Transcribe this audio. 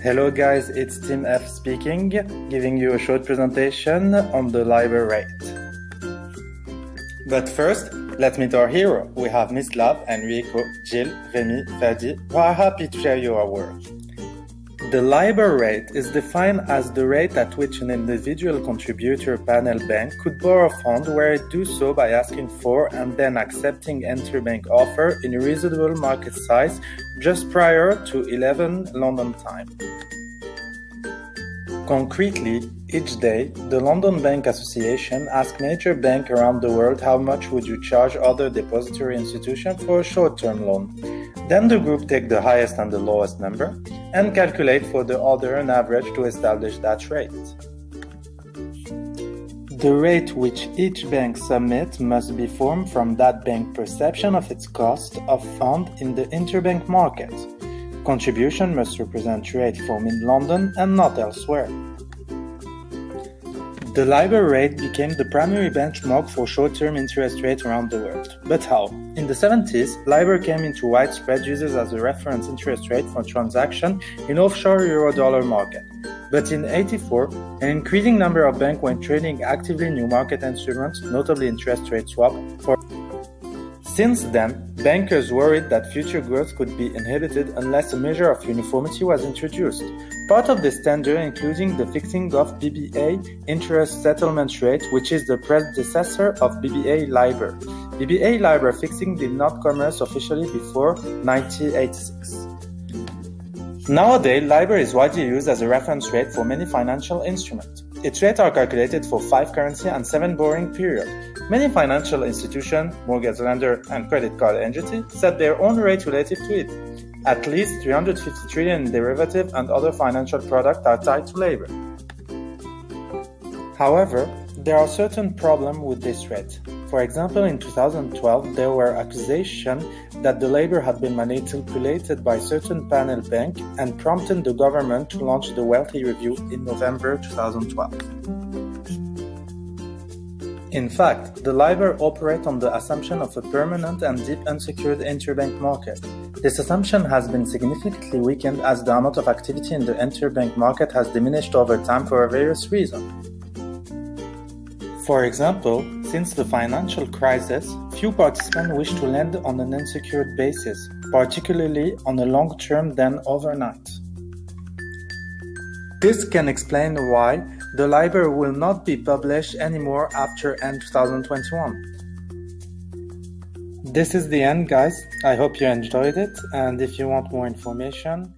Hello guys, it's Team F speaking, giving you a short presentation on the Libor Rate. But first, let's meet our hero. We have Mislav, Enrico, Jill, Remy, Fadi, who are happy to share your work. The Libor rate is defined as the rate at which an individual contributor panel bank could borrow funds where it do so by asking for and then accepting interbank offer in a reasonable market size just prior to 11 London time. Concretely, each day, the London Bank Association asks major banks around the world how much would you charge other depository institutions for a short-term loan. Then the group takes the highest and the lowest number and calculate for the other an average to establish that rate. The rate which each bank submits must be formed from that bank's perception of its cost of fund in the interbank market. Contribution must represent rate formed in London and not elsewhere. The Libor rate became the primary benchmark for short-term interest rates around the world. But how? In the 70s, Libor came into widespread use as a reference interest rate for transaction in offshore euro-dollar market. But in 1984, an increasing number of banks were trading actively new market instruments, notably interest rate swap. Since then, bankers worried that future growth could be inhibited unless a measure of uniformity was introduced. Part of this tender including the fixing of BBA interest settlement rate, which is the predecessor of BBA Libor. BBA Libor fixing did not commence officially before 1986. Nowadays, Libor is widely used as a reference rate for many financial instruments. Its rates are calculated for 5 currency and 7 borrowing periods. Many financial institutions, mortgage lender, and credit card entities set their own rate relative to it. At least 350 trillion in derivatives and other financial products are tied to Libor. However, there are certain problems with this rate. For example, in 2012, there were accusations that the Libor had been manipulated by certain panel banks and prompted the government to launch the Wealthy Review in November 2012. In fact, the Libor operates on the assumption of a permanent and deep unsecured interbank market. This assumption has been significantly weakened as the amount of activity in the interbank market has diminished over time for various reasons. For example, since the financial crisis, few participants wish to lend on an unsecured basis, particularly on a long term than overnight. This can explain why the Libor will not be published anymore after end 2021. This is the end, guys. I hope you enjoyed it, and if you want more information,